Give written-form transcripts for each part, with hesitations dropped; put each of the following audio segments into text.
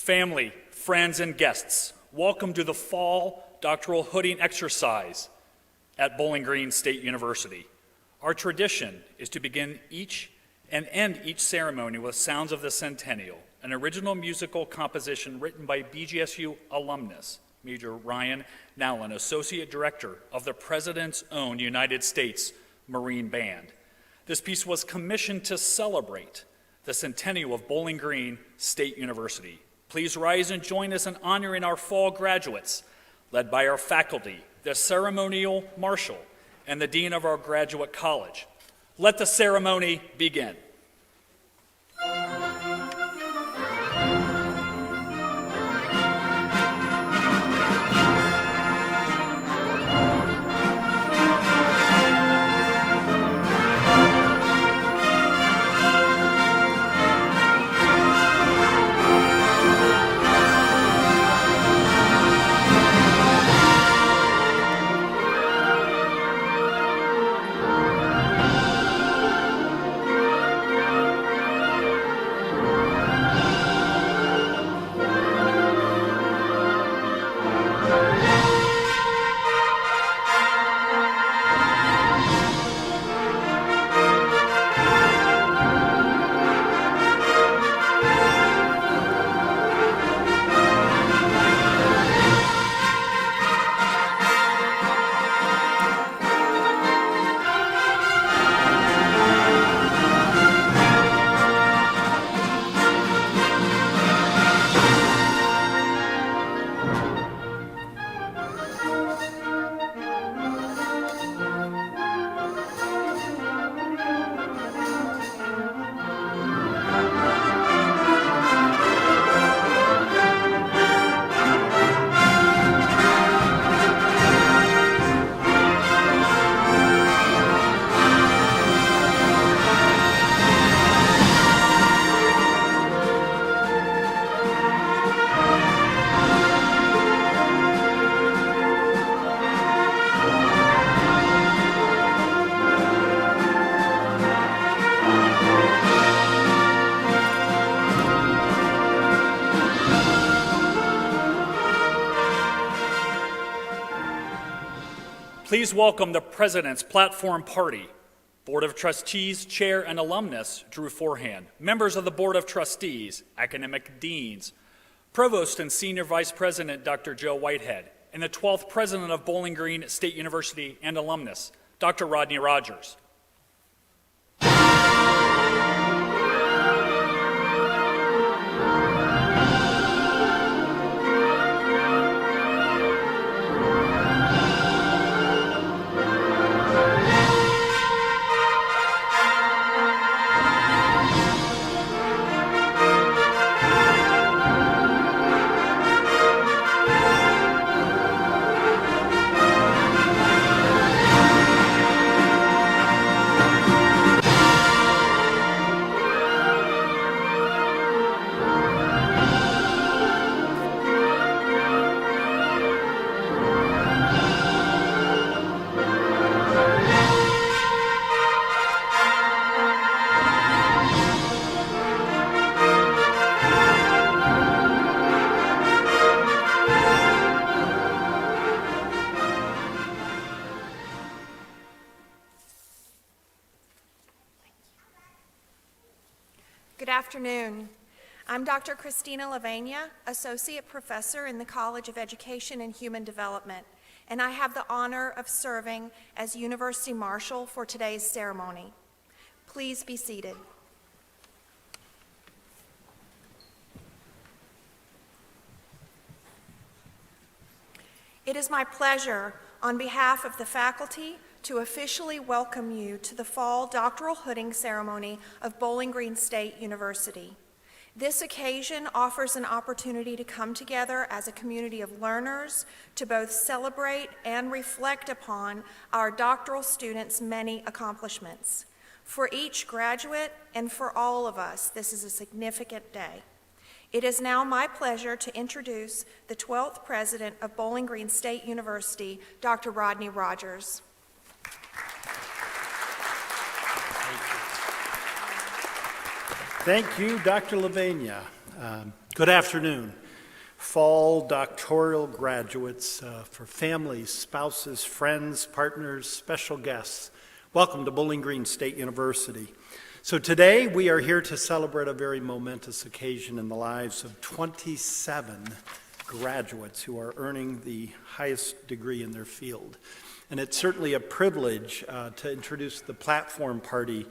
Family, friends, and guests, welcome to the fall doctoral hooding exercise at Bowling Green State University. Our tradition is to begin each and end each ceremony with Sounds of the Centennial, an original musical composition written by BGSU alumnus, Major Ryan Nowlin, Associate Director of the President's own United States Marine Band. This piece was commissioned to celebrate the centennial of Bowling Green State University. Please rise and join us in honoring our fall graduates, led by our faculty, the ceremonial marshal, and the dean of our graduate college. Let the ceremony begin. Please welcome the President's Platform Party, Board of Trustees, Chair, and Alumnus Drew Forehand, members of the Board of Trustees, academic deans, Provost and Senior Vice President Dr. Joe Whitehead, and the 12th President of Bowling Green State University and alumnus, Dr. Rodney Rogers. Good afternoon. I'm Dr. Christina Lavagna, Associate Professor in the College of Education and Human Development, and I have the honor of serving as University Marshal for today's ceremony. Please be seated. It is my pleasure, on behalf of the faculty, to officially welcome you to the fall doctoral hooding ceremony of Bowling Green State University. This occasion offers an opportunity to come together as a community of learners to both celebrate and reflect upon our doctoral students' many accomplishments. For each graduate and for all of us, this is a significant day. It is now my pleasure to introduce the 12th President of Bowling Green State University, Dr. Rodney Rogers. Thank you, Dr. Lavagna. Good afternoon. Fall doctoral graduates, for families, spouses, friends, partners, special guests, welcome to Bowling Green State University. So today we are here to celebrate a very momentous occasion in the lives of 27 graduates who are earning the highest degree in their field. And it's certainly a privilege to introduce the platform party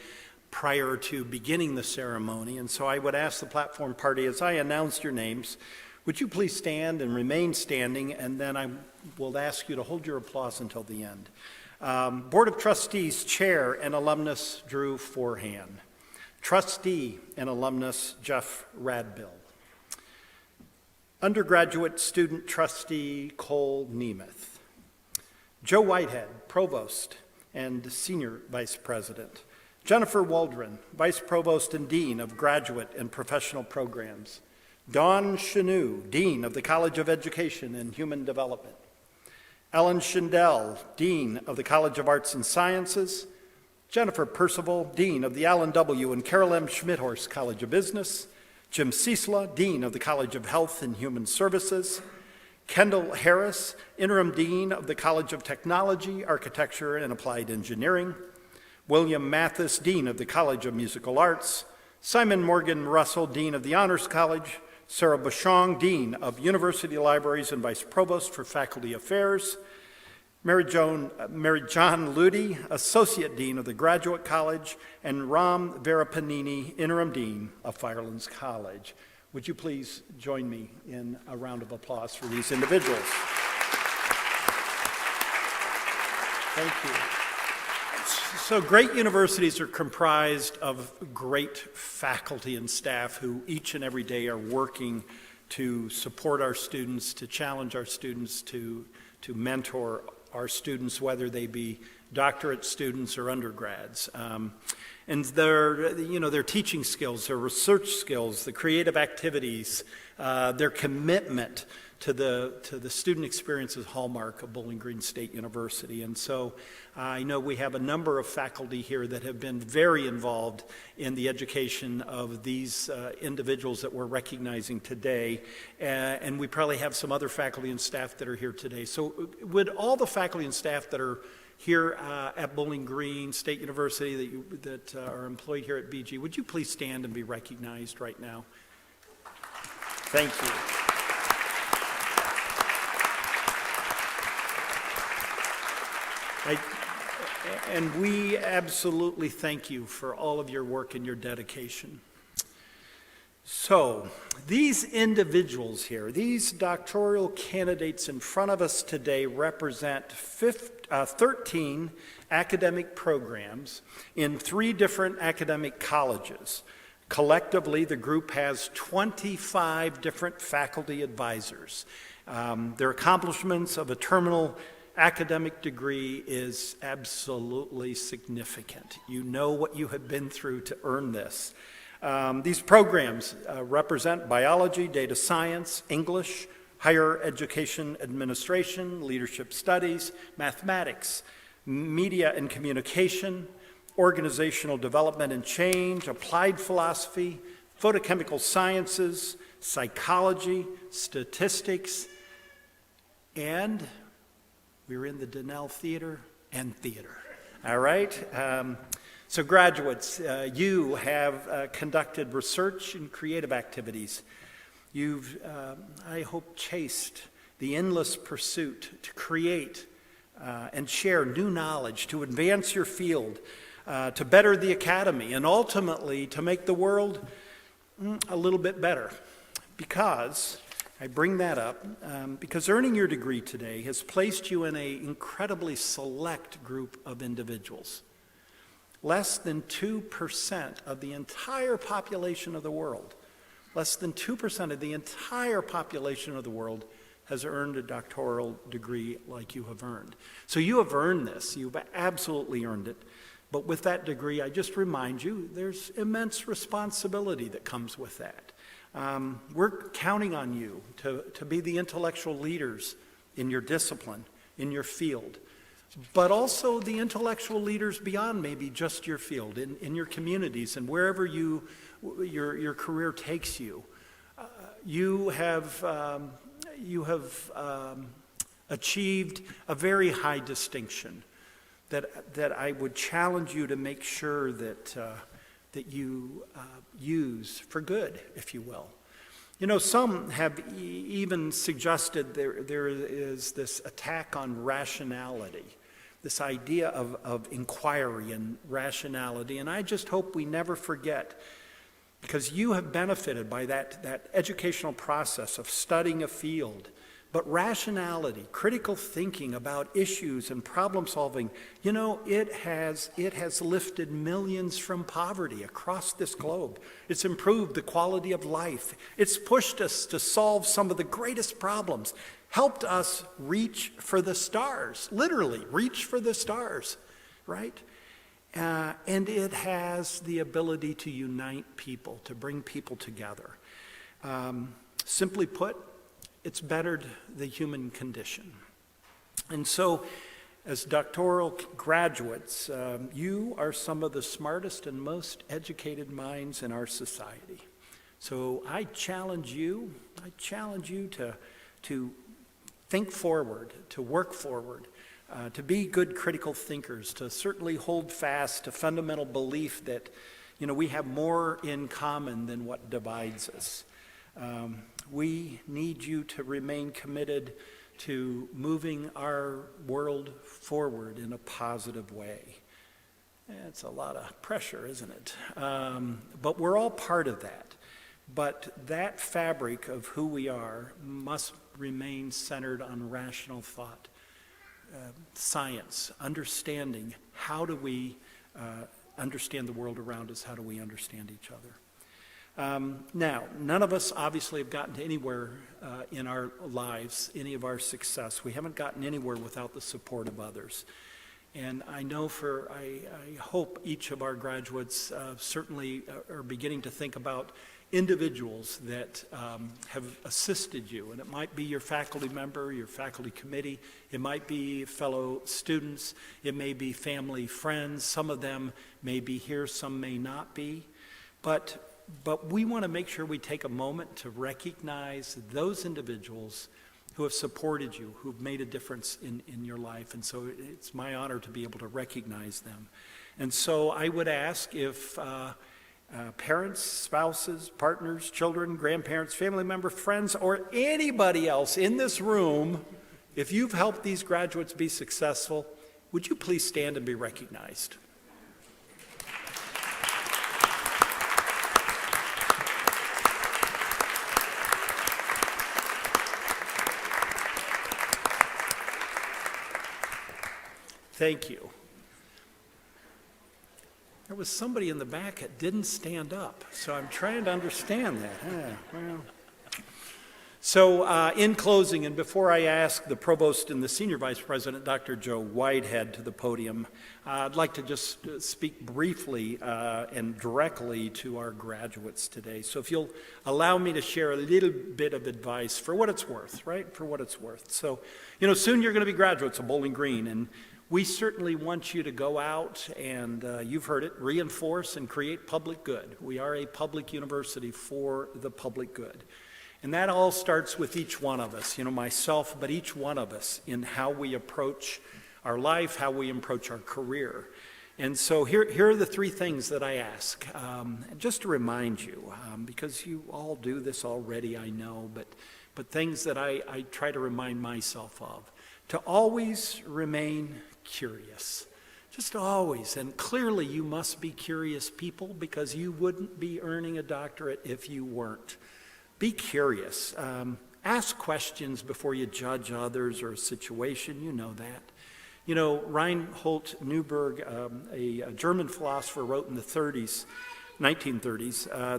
prior to beginning the ceremony. And so I would ask the platform party, as I announce your names, would you please stand and remain standing, and then I will ask you to hold your applause until the end. Board of Trustees Chair and Alumnus Drew Forehand. Trustee and Alumnus Jeff Radbill. Undergraduate Student Trustee Cole Nemeth. Joe Whitehead, Provost and Senior Vice President. Jennifer Waldron, Vice Provost and Dean of Graduate and Professional Programs. Dawn Chanou, Dean of the College of Education and Human Development. Ellen Schindel, Dean of the College of Arts and Sciences. Jennifer Percival, Dean of the Allen W. and Carol M. Schmidhorst College of Business. Jim Ciesla, Dean of the College of Health and Human Services. Kendall Harris, Interim Dean of the College of Technology, Architecture, and Applied Engineering. William Mathis, Dean of the College of Musical Arts. Simon Morgan Russell, Dean of the Honors College. Sarah Bouchong, Dean of University Libraries and Vice Provost for Faculty Affairs. Mary John Ludi, Associate Dean of the Graduate College. And Ram Verapanini, Interim Dean of Firelands College. Would you please join me in a round of applause for these individuals? Thank you. So great universities are comprised of great faculty and staff who each and every day are working to support our students, to challenge our students, to mentor our students, whether they be doctorate students or undergrads. And their teaching skills, their research skills, the creative activities, their commitment to the student experience is hallmark of Bowling Green State University. And so I know we have a number of faculty here that have been very involved in the education of these individuals that we're recognizing today. And we probably have some other faculty and staff that are here today. So would all the faculty and staff that are here at Bowling Green State University that are employed here at BG, would you please stand and be recognized right now? Thank you. And we absolutely thank you for all of your work and your dedication. So, these individuals here, these doctoral candidates in front of us today represent 13 academic programs in 3 different academic colleges. Collectively, the group has 25 different faculty advisors. Their accomplishments of a terminal academic degree is absolutely significant. You know what you have been through to earn this. These programs represent biology, data science, English, higher education administration, leadership studies, mathematics, media and communication, organizational development and change, applied philosophy, photochemical sciences, psychology, statistics, and we're in the Donnell Theater and theater. All right? So graduates, you have conducted research and creative activities. You've, I hope, chased the endless pursuit to create and share new knowledge, to advance your field, to better the academy, and ultimately to make the world a little bit better. Because I bring that up because earning your degree today has placed you in an incredibly select group of individuals. Less than 2% of the entire population of the world, less than 2% of the entire population of the world has earned a doctoral degree like you have earned. So you have earned this. You've absolutely earned it. But with that degree, I just remind you, there's immense responsibility that comes with that. We're counting on you to be the intellectual leaders in your discipline, in your field, but also the intellectual leaders beyond maybe just your field, in your communities and wherever your career takes you. You have achieved a very high distinction that I would challenge you to make sure that you use for good, if you will. You know, some have even suggested there is this attack on rationality, this idea of inquiry and rationality, and I just hope we never forget, because you have benefited by that educational process of studying a field. But rationality, critical thinking about issues and problem solving, you know, it has lifted millions from poverty across this globe. It's improved the quality of life. It's pushed us to solve some of the greatest problems, helped us reach for the stars, literally reach for the stars, right? And it has the ability to unite people, to bring people together. Simply put, it's bettered the human condition. And so, as doctoral graduates, you are some of the smartest and most educated minds in our society. So I challenge you to think forward, to work forward, to be good critical thinkers, to certainly hold fast to fundamental belief that, you know, we have more in common than what divides us. We need you to remain committed to moving our world forward in a positive way. It's a lot of pressure, isn't it? But we're all part of that. But that fabric of who we are must remain centered on rational thought, science, understanding. How do we understand the world around us? How do we understand each other? Now, none of us obviously have gotten to anywhere in our lives, any of our success. We haven't gotten anywhere without the support of others. And I know I hope each of our graduates certainly are beginning to think about individuals that have assisted you. And it might be your faculty member, your faculty committee. It might be fellow students. It may be family, friends. Some of them may be here, some may not be. But we want to make sure we take a moment to recognize those individuals who have supported you, who've made a difference in your life. And so it's my honor to be able to recognize them. And so I would ask if parents, spouses, partners, children, grandparents, family members, friends, or anybody else in this room, if you've helped these graduates be successful, would you please stand and be recognized? Thank you. There was somebody in the back that didn't stand up, so I'm trying to understand that. So in closing, and before I ask the Provost and the Senior Vice President, Dr. Joe Whitehead, to the podium, I'd like to just speak briefly and directly to our graduates today. So if you'll allow me to share a little bit of advice for what it's worth, right? For what it's worth. So, you know, soon you're going to be graduates of Bowling Green, and we certainly want you to go out and, you've heard it, reinforce and create public good. We are a public university for the public good. And that all starts with each one of us, you know, myself, but each one of us in how we approach our life, how we approach our career. And so here are the three things that I ask, just to remind you, because you all do this already, I know, but things that I try to remind myself of. To always remain curious, just always. And clearly you must be curious people, because you wouldn't be earning a doctorate if you weren't. Be curious. Ask questions before you judge others or a situation. You know that. You know, Reinhold Neuberg, a German philosopher, wrote in the 1930s,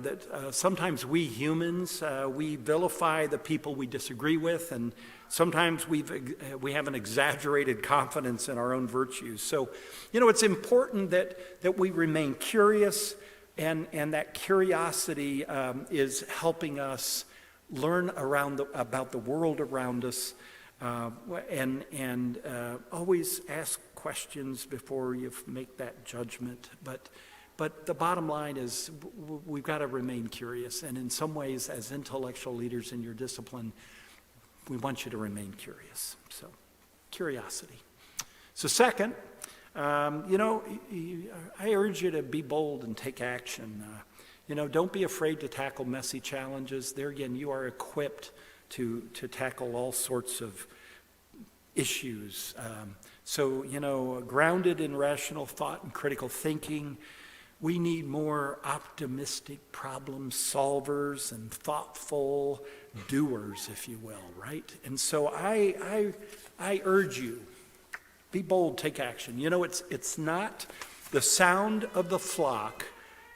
that sometimes we humans, we vilify the people we disagree with, and sometimes we have an exaggerated confidence in our own virtues. So, you know, it's important that we remain curious, and that curiosity is helping us learn about the world around us, and always ask questions before you make that judgment. But But the bottom line is we've got to remain curious. And in some ways, as intellectual leaders in your discipline, we want you to remain curious. So, curiosity. So second, I urge you to be bold and take action. Don't be afraid to tackle messy challenges. There again, you are equipped to tackle all sorts of issues. Grounded in rational thought and critical thinking, we need more optimistic problem solvers and thoughtful doers, if you will, right? And so I urge you, be bold, take action. It's not the sound of the flock,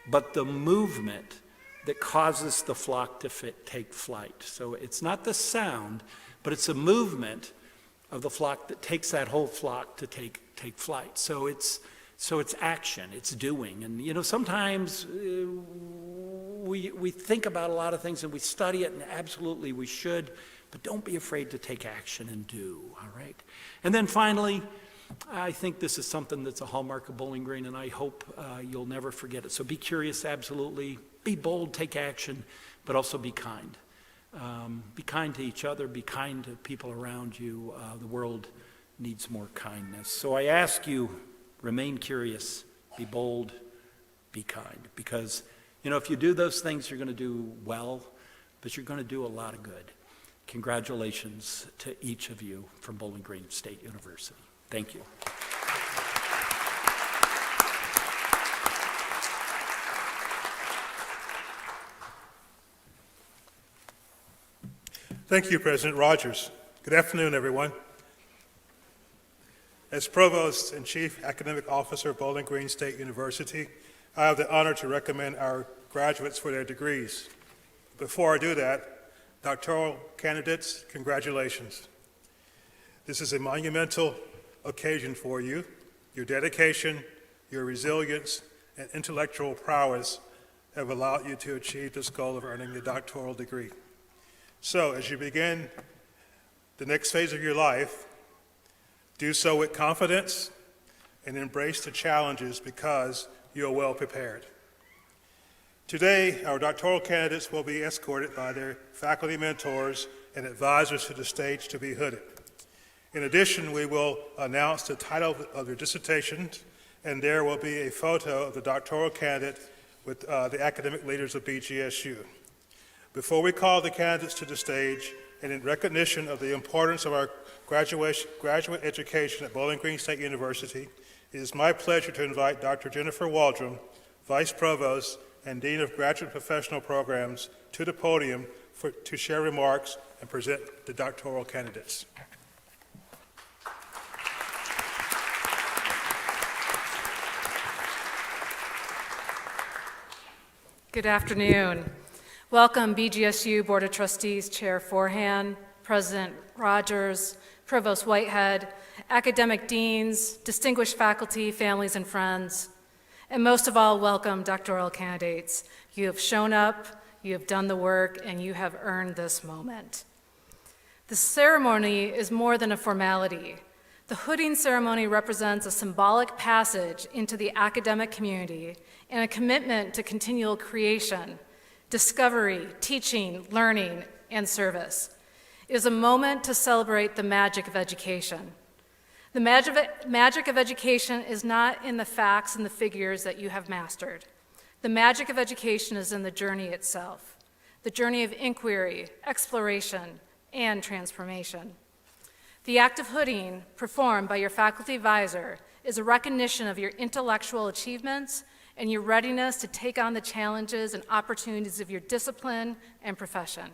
but the movement that causes the flock to take flight. So it's not the sound, but it's a movement of the flock that takes that whole flock to take flight. So it's action, it's doing. And sometimes we think about a lot of things and we study it, and absolutely we should, but don't be afraid to take action and do, all right? And then finally, I think this is something that's a hallmark of Bowling Green, and I hope you'll never forget it. So be curious, absolutely. Be bold, take action, but also be kind. Be kind to each other, be kind to people around you. The world needs more kindness. So I ask you, remain curious, be bold, be kind. Because, if you do those things, you're going to do well, but you're going to do a lot of good. Congratulations to each of you from Bowling Green State University. Thank you. Thank you, President Rogers. Good afternoon, everyone. As Provost and Chief Academic Officer of Bowling Green State University, I have the honor to recommend our graduates for their degrees. Before I do that, doctoral candidates, congratulations. This is a monumental occasion for you. Your dedication, your resilience, and intellectual prowess have allowed you to achieve this goal of earning the doctoral degree. So, as you begin the next phase of your life, do so with confidence and embrace the challenges because you are well prepared. Today, our doctoral candidates will be escorted by their faculty mentors and advisors to the stage to be hooded. In addition, we will announce the title of their dissertations, and there will be a photo of the doctoral candidate with the academic leaders of BGSU. Before we call the candidates to the stage, and in recognition of the importance of our graduate education at Bowling Green State University, it is my pleasure to invite Dr. Jennifer Waldron, Vice Provost and Dean of Graduate Professional Programs, to the podium to share remarks and present the doctoral candidates. Good afternoon. Welcome, BGSU Board of Trustees Chair Forehand, President Rogers, Provost Whitehead, academic deans, distinguished faculty, families, and friends. And most of all, welcome doctoral candidates. You have shown up, you have done the work, and you have earned this moment. The ceremony is more than a formality. The hooding ceremony represents a symbolic passage into the academic community and a commitment to continual creation, discovery, teaching, learning, and service. It is a moment to celebrate the magic of education. The magic of education is not in the facts and the figures that you have mastered. The magic of education is in the journey itself, the journey of inquiry, exploration, and transformation. The act of hooding, performed by your faculty advisor, is a recognition of your intellectual achievements and your readiness to take on the challenges and opportunities of your discipline and profession.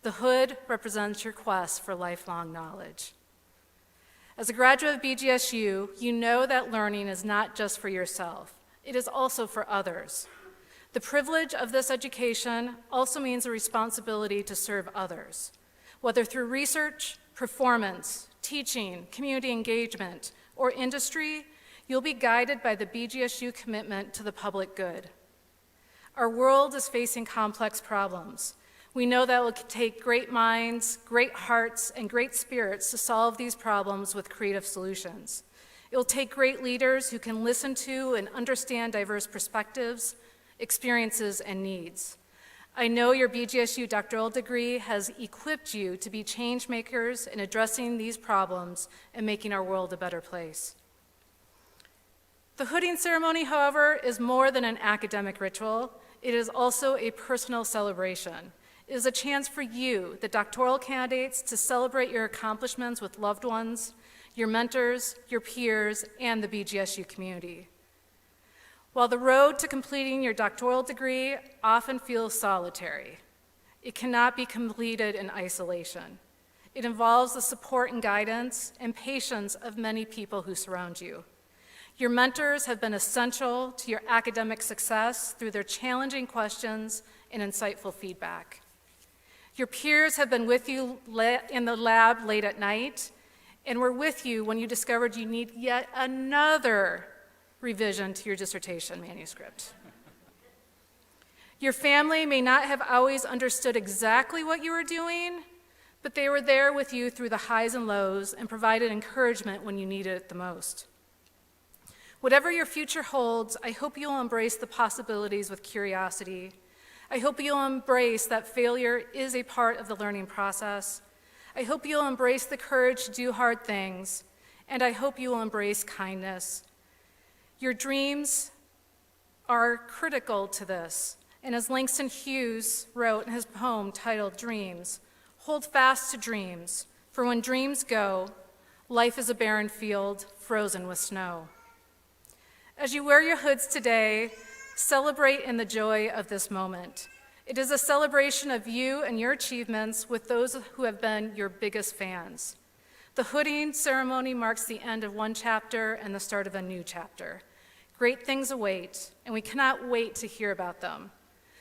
The hood represents your quest for lifelong knowledge. As a graduate of BGSU, you know that learning is not just for yourself, it is also for others. The privilege of this education also means a responsibility to serve others, whether through research, performance, teaching, community engagement, or industry. You'll be guided by the BGSU commitment to the public good. Our world is facing complex problems. We know that it will take great minds, great hearts, and great spirits to solve these problems with creative solutions. It will take great leaders who can listen to and understand diverse perspectives, experiences, and needs. I know your BGSU doctoral degree has equipped you to be change makers in addressing these problems and making our world a better place. The hooding ceremony, however, is more than an academic ritual. It is also a personal celebration. It is a chance for you, the doctoral candidates, to celebrate your accomplishments with loved ones, your mentors, your peers, and the BGSU community. While the road to completing your doctoral degree often feels solitary, it cannot be completed in isolation. It involves the support and guidance and patience of many people who surround you. Your mentors have been essential to your academic success through their challenging questions and insightful feedback. Your peers have been with you in the lab late at night and were with you when you discovered you need yet another revision to your dissertation manuscript. Your family may not have always understood exactly what you were doing, but they were there with you through the highs and lows and provided encouragement when you needed it the most. Whatever your future holds, I hope you'll embrace the possibilities with curiosity. I hope you'll embrace that failure is a part of the learning process. I hope you'll embrace the courage to do hard things, and I hope you will embrace kindness. Your dreams are critical to this, and as Langston Hughes wrote in his poem titled Dreams, hold fast to dreams, for when dreams go, life is a barren field frozen with snow. As you wear your hoods today, celebrate in the joy of this moment. It is a celebration of you and your achievements with those who have been your biggest fans. The hooding ceremony marks the end of one chapter and the start of a new chapter. Great things await, and we cannot wait to hear about them.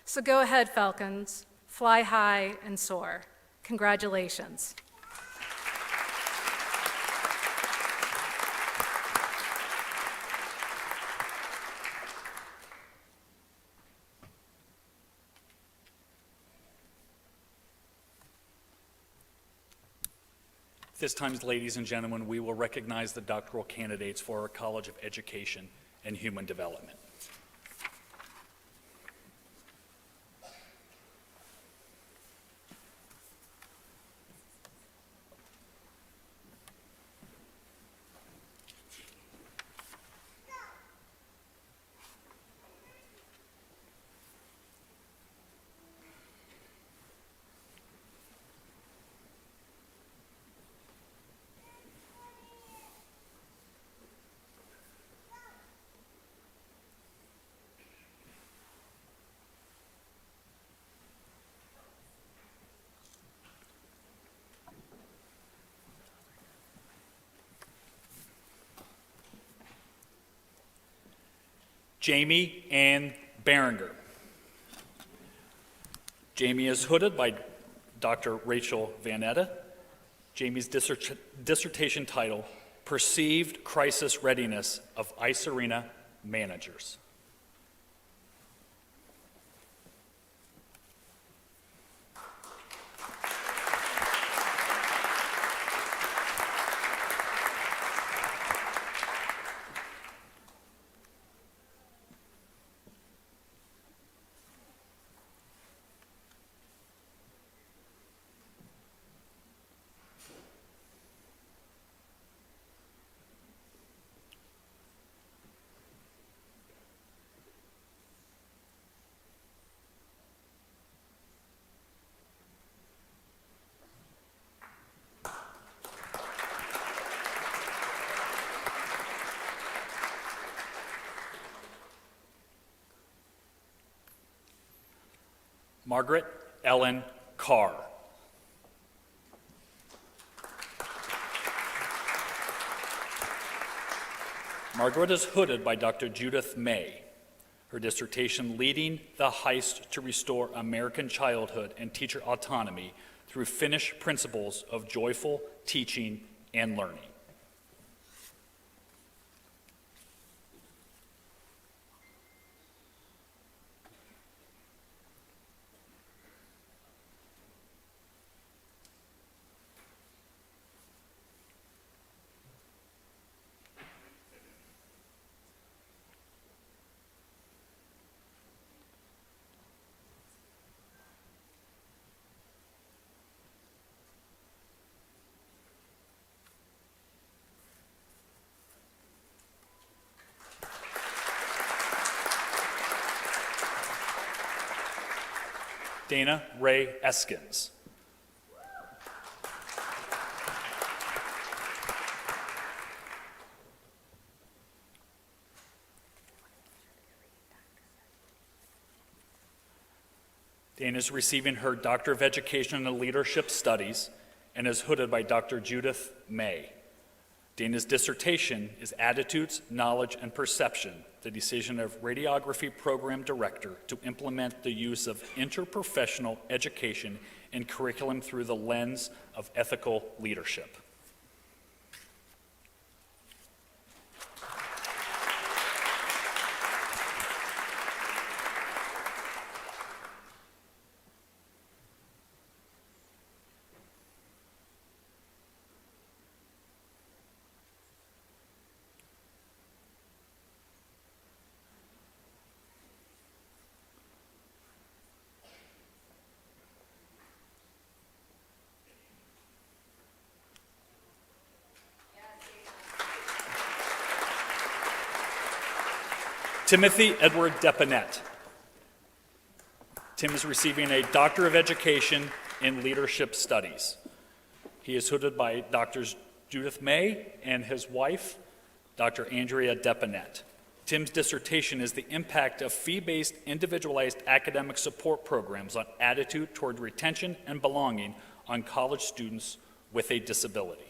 So go ahead, Falcons, fly high and soar. Congratulations. This time, ladies and gentlemen, we will recognize the doctoral candidates for our College of Education and Human Development. Jamie Ann Berenger. Jamie is hooded by Dr. Rachel Vanetta. Jamie's dissertation title, Perceived Crisis Readiness of Ice Arena Managers. Margaret Ellen Carr. Margaret is hooded by Dr. Judith May. Her dissertation, Leading the Heist to Restore American Childhood and Teacher Autonomy Through Finnish Principles of Joyful Teaching and Learning. Dana Ray Eskins. Dana is receiving her Doctor of Education in Leadership Studies and is hooded by Dr. Judith May. Dana's dissertation is Attitudes, Knowledge, and Perception, the decision of Radiography Program Director to implement the use of interprofessional education in curriculum through the lens of ethical leadership. Timothy Edward Depanet. Tim is receiving a Doctor of Education in Leadership Studies. He is hooded by Drs. Judith May and his wife, Dr. Andrea Depanet. Tim's dissertation is the impact of fee-based individualized academic support programs on attitude toward retention and belonging on college students with a disability.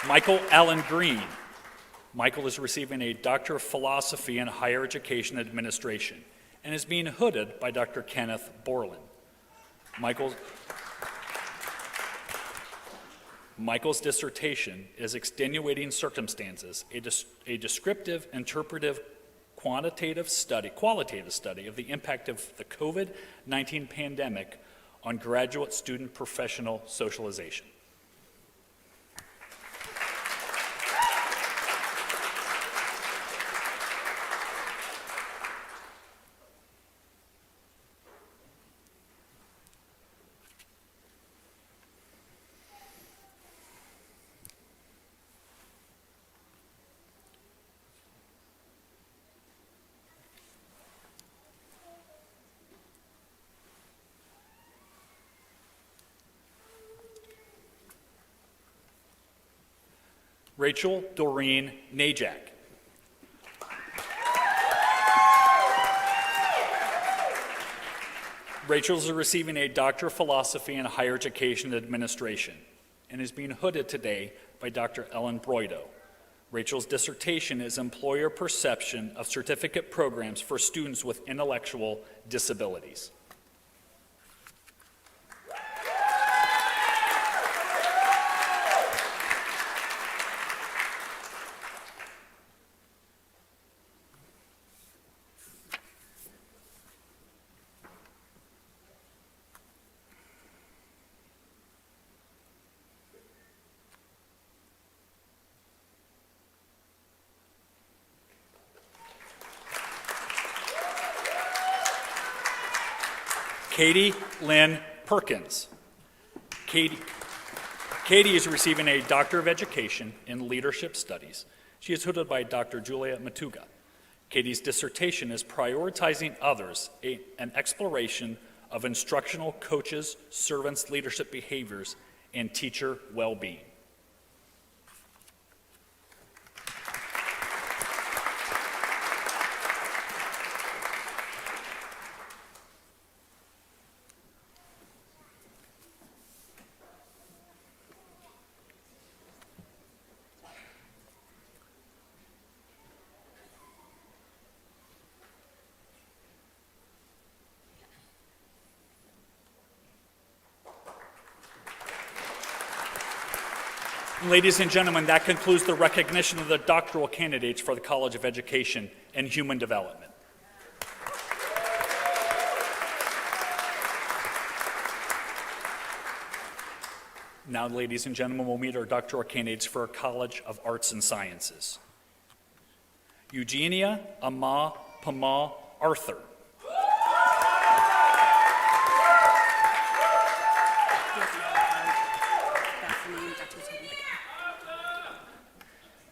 Michael Allen Green. Michael is receiving a Doctor of Philosophy in Higher Education Administration and is being hooded by Dr. Kenneth Borland. Michael's dissertation is Extenuating Circumstances, a descriptive, interpretive, qualitative study of the impact of the COVID-19 pandemic on graduate student professional socialization. Rachel Doreen Najak. Rachel is receiving a Doctor of Philosophy in Higher Education Administration and is being hooded today by Dr. Ellen Broido. Rachel's dissertation is Employer Perception of Certificate Programs for Students with Intellectual Disabilities. Katie Lynn Perkins. Katie is receiving a Doctor of Education in Leadership Studies. She is hooded by Dr. Julia Matuga. Katie's dissertation is Prioritizing Others, an exploration of instructional coaches, servants' leadership behaviors, and teacher well-being. Ladies and gentlemen, that concludes the recognition of the doctoral candidates for the College of Education and Human Development. Now, ladies and gentlemen, we'll meet our doctoral candidates for our College of Arts and Sciences. Eugenia Ama Pama Arthur.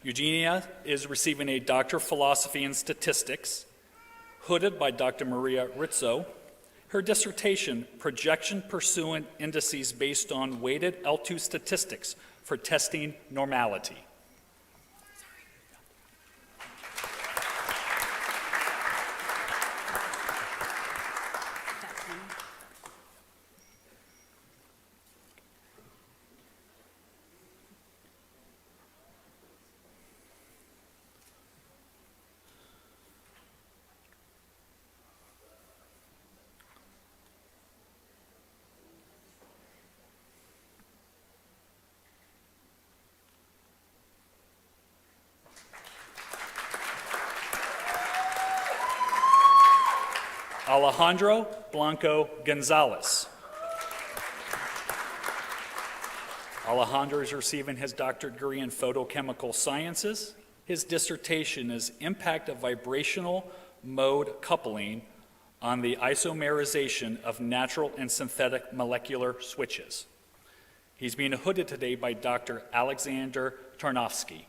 Eugenia is receiving a Doctor of Philosophy in Statistics, hooded by Dr. Maria Rizzo. Her dissertation, Projection Pursuant Indices Based on Weighted L2 Statistics for Testing Normality. Alejandro Blanco Gonzalez. Alejandro is receiving his doctorate degree in photochemical sciences. His dissertation is Impact of Vibrational Mode Coupling on the Isomerization of Natural and Synthetic Molecular Switches. He's being hooded today by Dr. Alexander Tarnowski.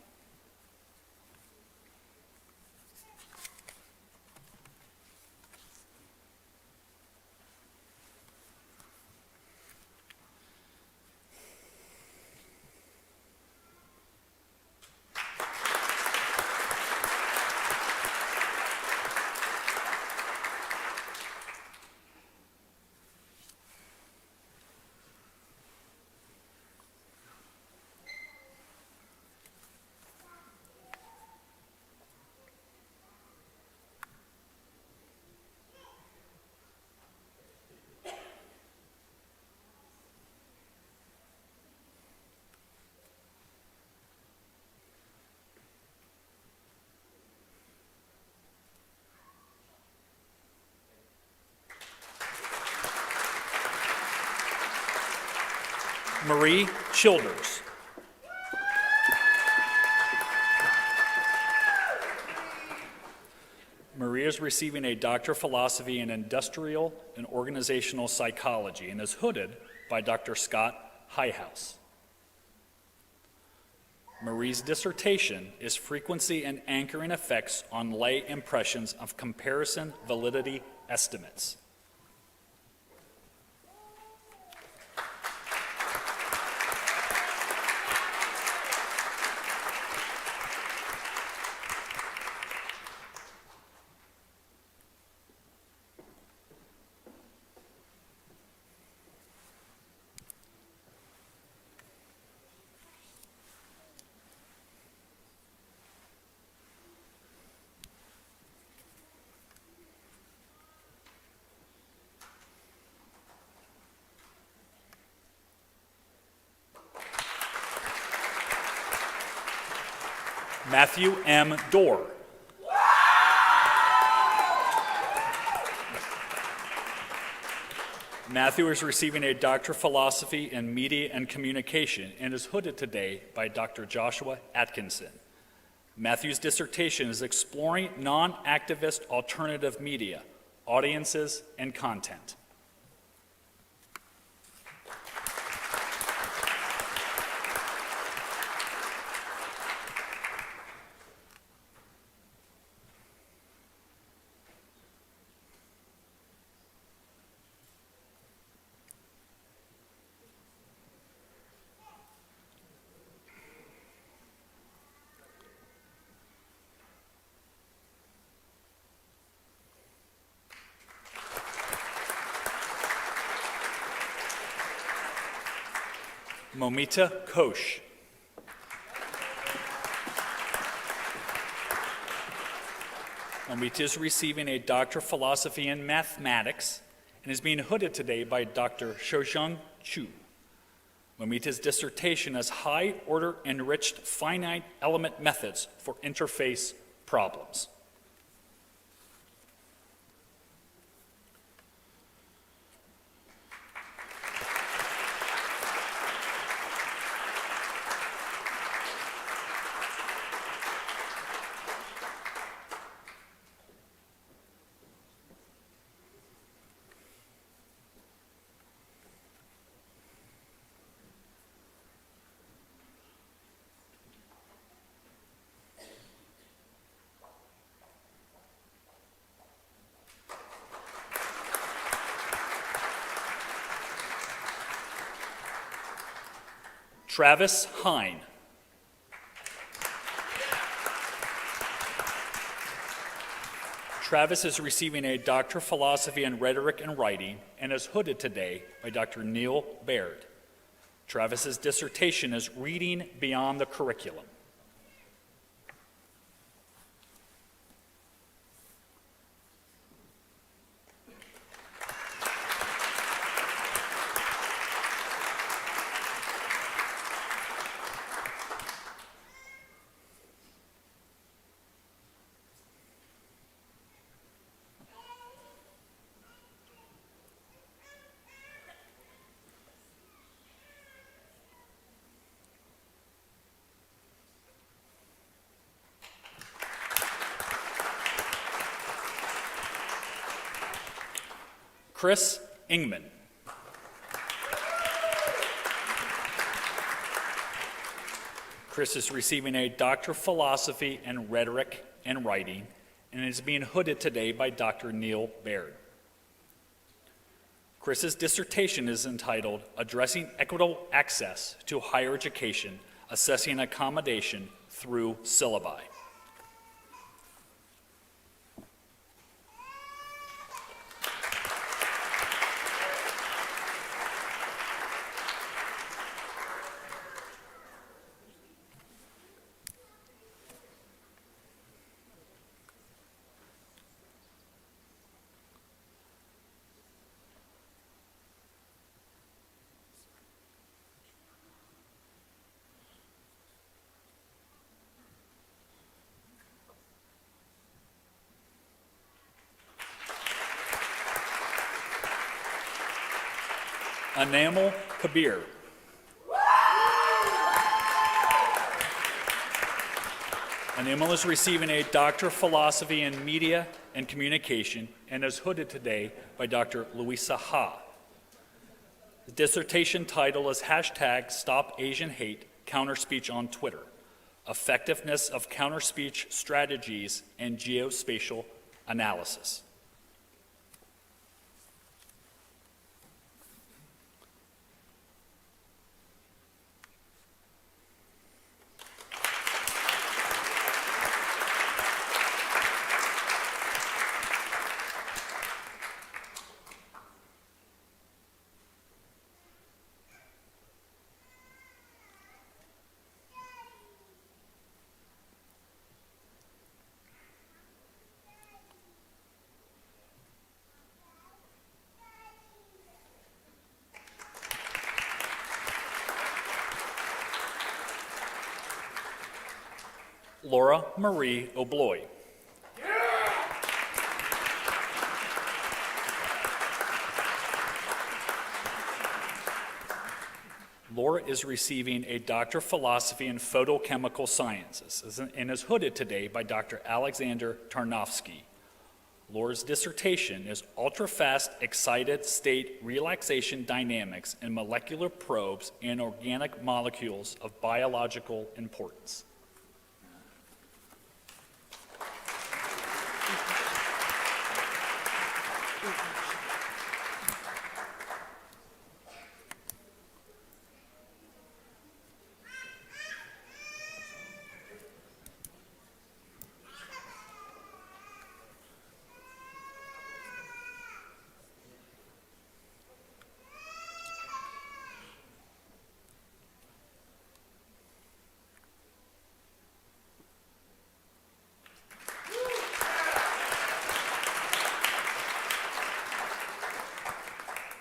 Marie Childers. Marie is receiving a Doctor of Philosophy in Industrial and Organizational Psychology and is hooded by Dr. Scott Highhouse. Marie's dissertation is Frequency and Anchoring Effects on Lay Impressions of Comparison Validity Estimates. Matthew M. Dorr. Matthew is receiving a Doctor of Philosophy in Media and Communication and is hooded today by Dr. Joshua Atkinson. Matthew's dissertation is Exploring Non-Activist Alternative Media, Audiences and Content. Momita Kosh. Momita is receiving a Doctor of Philosophy in Mathematics and is being hooded today by Dr. Shojung Chu. Momita's dissertation is High-Order Enriched Finite Element Methods for Interface Problems. Travis Hine. Travis is receiving a Doctor of Philosophy in Rhetoric and Writing and is hooded today by Dr. Neil Baird. Travis's dissertation is Reading Beyond the Curriculum. Chris Ingman. Chris is receiving a Doctor of Philosophy in Rhetoric and Writing and is being hooded today by Dr. Neil Baird. Chris's dissertation is entitled Addressing Equitable Access to Higher Education, Assessing Accommodation Through Syllabi. Anamal Kabir. Anamal is receiving a Doctor of Philosophy in Media and Communication and is hooded today by Dr. Louisa Ha. The dissertation title is #Stop Asian Hate, Counterspeech on Twitter, Effectiveness of Counterspeech Strategies and Geospatial Analysis. Laura Marie Obloy. Laura is receiving a Doctor of Philosophy in Photochemical Sciences and is hooded today by Dr. Alexander Tarnowski. Laura's dissertation is Ultra-Fast Excited State Relaxation Dynamics in Molecular Probes and Organic Molecules of Biological Importance.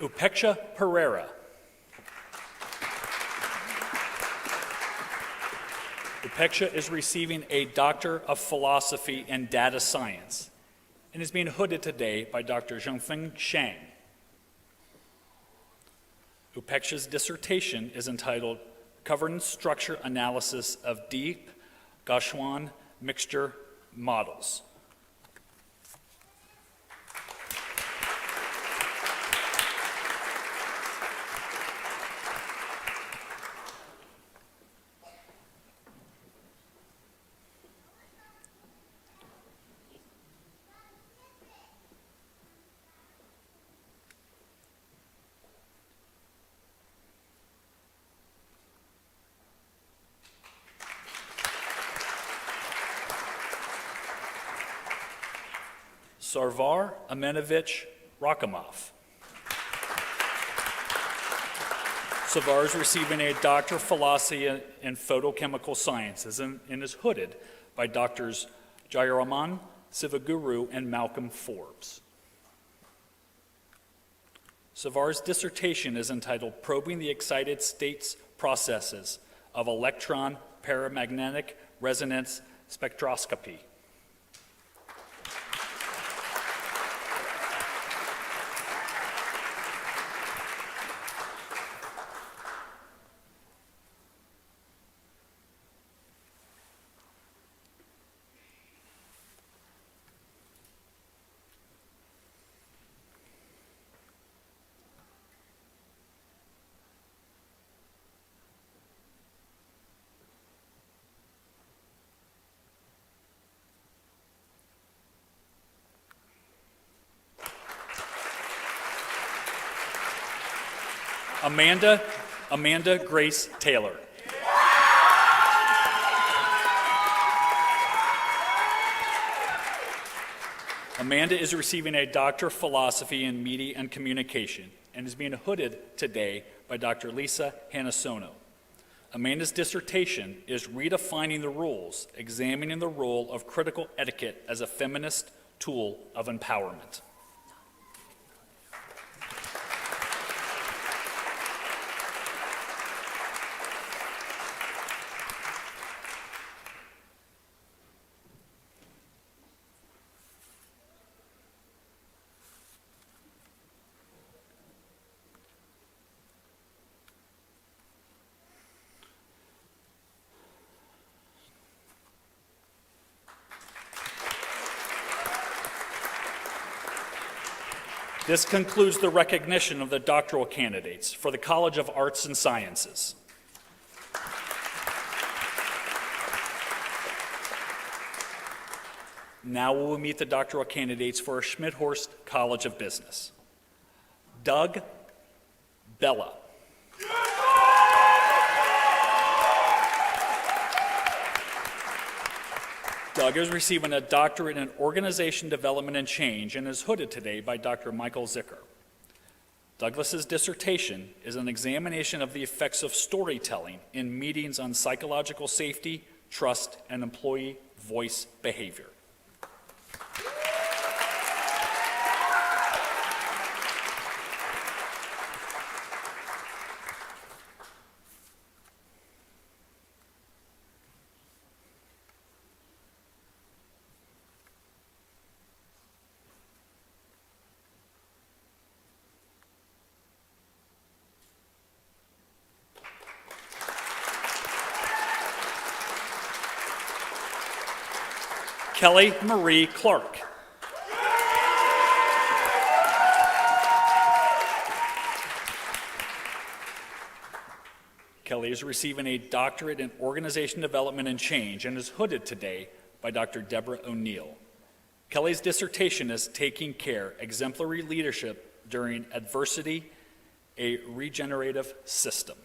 Upeksha Pereira. Upeksha is receiving a Doctor of Philosophy in Data Science and is being hooded today by Dr. Zhongfeng Shang. Upeksha's dissertation is entitled Covering Structure Analysis of Deep Gaussian Mixture Models. Sarvar Amenovich Rakimov. Sarvar is receiving a Doctor of Philosophy in Photochemical Sciences and is hooded by Doctors Jayaraman Sivaguru and Malcolm Forbes. Sarvar's dissertation is entitled Probing the Excited States Processes of Electron Paramagnetic Resonance Spectroscopy. Amanda Grace Taylor. Amanda is receiving a Doctor of Philosophy in Media and Communication and is being hooded today by Dr. Lisa Hanasono. Amanda's dissertation is Redefining the Rules, Examining the Role of Critical Etiquette as a Feminist Tool of Empowerment. This concludes the recognition of the doctoral candidates for the College of Arts and Sciences. Now we will meet the doctoral candidates for Schmidhorst College of Business. Doug Bella. Doug is receiving a doctorate in Organization Development and Change and is hooded today by Dr. Michael Zicker. Douglas's dissertation is an examination of the effects of storytelling in meetings on psychological safety, trust, and employee voice behavior. Kelly Marie Clark. Kelly is receiving a doctorate in Organization Development and Change and is hooded today by Dr. Deborah O'Neill. Kelly's dissertation is Taking Care, Exemplary Leadership During Adversity, a Regenerative System.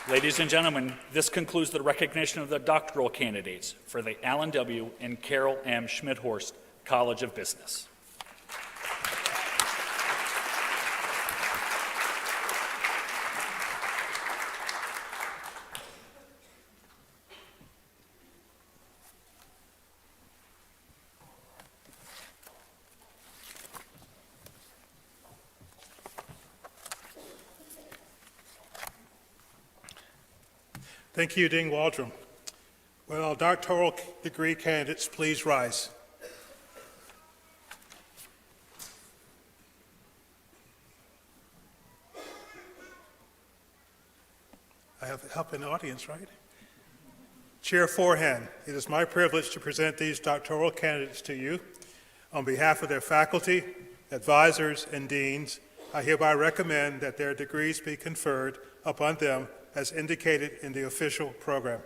Ladies and gentlemen, this concludes the recognition of the doctoral candidates for the Allen W. and Carol M. Schmidhorst College of Business. Thank you, Dean Waldron. Will our doctoral degree candidates please rise? I have help in the audience, right? Chair Forehand, it is my privilege to present these doctoral candidates to you. On behalf of their faculty, advisors, and deans, I hereby recommend that their degrees be conferred upon them as indicated in the official program.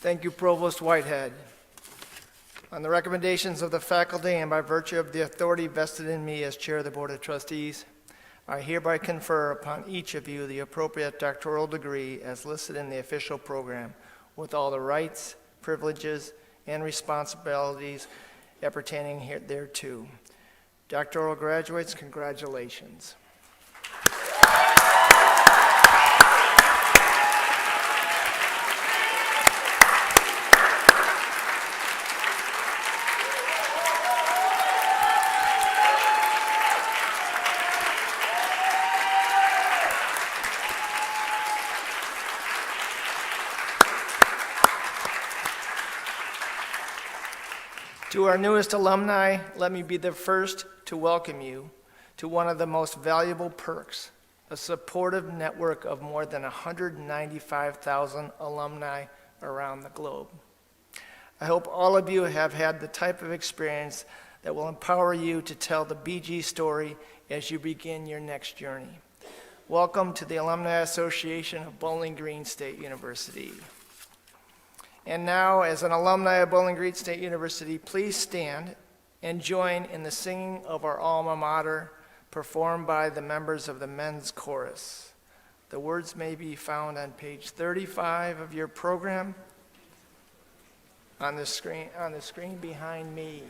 Thank you, Provost Whitehead. On the recommendations of the faculty and by virtue of the authority vested in me as Chair of the Board of Trustees, I hereby confer upon each of you the appropriate doctoral degree as listed in the official program with all the rights, privileges, and responsibilities appertaining thereto. Doctoral graduates, congratulations. To our newest alumni, let me be the first to welcome you to one of the most valuable perks, a supportive network of more than 195,000 alumni around the globe. I hope all of you have had the type of experience that will empower you to tell the BG story as you begin your next journey. Welcome to the Alumni Association of Bowling Green State University. And now, as an alumni of Bowling Green State University, please stand and join in the singing of our alma mater, performed by the members of the men's chorus. The words may be found on page 35 of your program, on the screen behind me.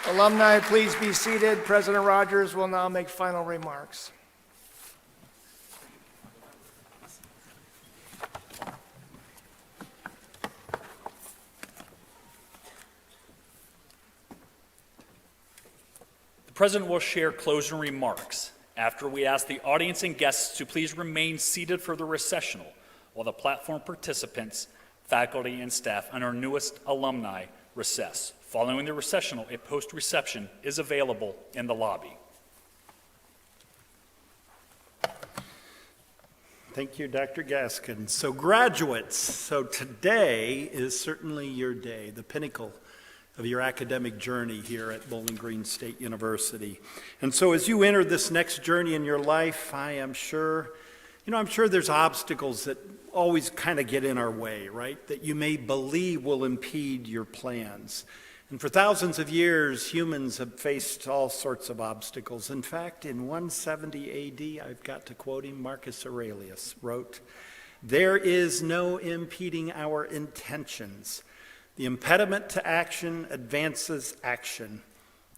Alumni, please be seated. President Rogers will now make final remarks. The President will share closing remarks after we ask the audience and guests to please remain seated for the recessional while the platform participants, faculty, and staff and our newest alumni recess. Following the recessional, a post-reception is available in the lobby. Thank you, Dr. Gaskin. So graduates, so today is certainly your day, the pinnacle of your academic journey here at Bowling Green State University. And so as you enter this next journey in your life, I'm sure there's obstacles that always kind of get in our way, right? That you may believe will impede your plans. And for thousands of years, humans have faced all sorts of obstacles. In fact, in 170 AD, I've got to quote him, Marcus Aurelius wrote, "There is no impeding our intentions, The impediment to action advances action.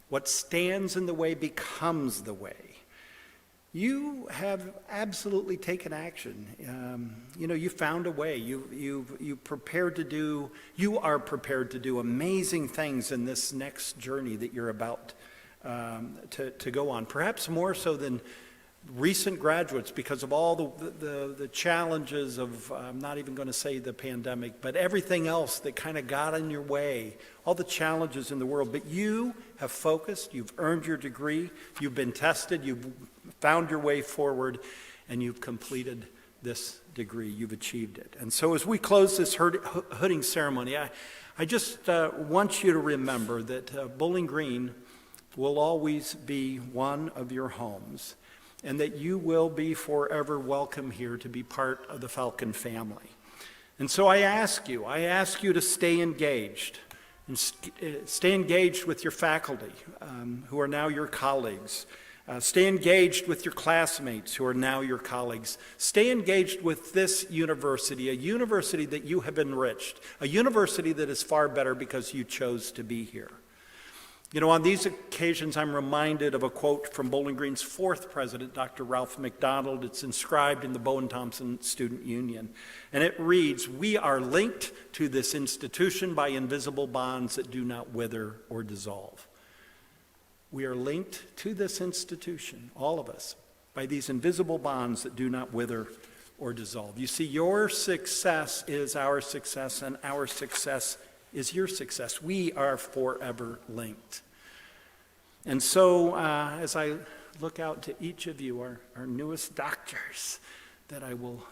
What stands in the way becomes the way. You have absolutely taken action. You found a way. You are prepared to do amazing things in this next journey that you're about to go on. Perhaps more so than recent graduates, because of all the challenges of, I'm not even going to say the pandemic, but everything else that kind of got in your way, all the challenges in the world. But you have focused, you've earned your degree, you've been tested, you've found your way forward, and you've completed this degree, you've achieved it. And so as we close this hooding ceremony, I just want you to remember that Bowling Green will always be one of your homes, and that you will be forever welcome here to be part of the Falcon family. And so I ask you to stay engaged, and stay engaged with your faculty, who are now your colleagues. Stay engaged with your classmates, who are now your colleagues. Stay engaged with this university, a university that you have enriched, a university that is far better because you chose to be here. On these occasions, I'm reminded of a quote from Bowling Green's fourth president, Dr. Ralph McDonald. It's inscribed in the Bowen Thompson Student Union. And it reads, "We are linked to this institution by invisible bonds that do not wither or dissolve." We are linked to this institution, all of us, by these invisible bonds that do not wither or dissolve. You see, your success is our success, and our success is your success. We are forever linked. And so as I look out to each of you, our newest doctors, that I will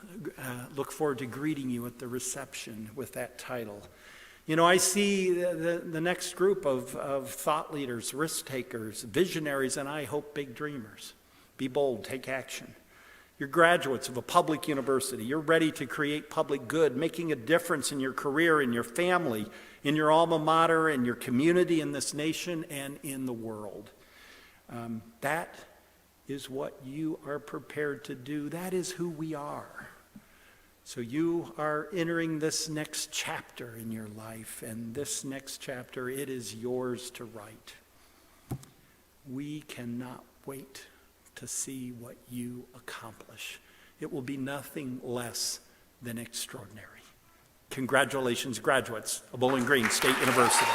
look forward to greeting you at the reception with that title. I see the next group of thought leaders, risk takers, visionaries, and I hope big dreamers. Be bold, take action. You're graduates of a public university. You're ready to create public good, making a difference in your career, in your family, in your alma mater, in your community, in this nation, and in the world. That is what you are prepared to do. That is who we are. So you are entering this next chapter in your life, and this next chapter, it is yours to write. We cannot wait to see what you accomplish. It will be nothing less than extraordinary. Congratulations, graduates of Bowling Green State University.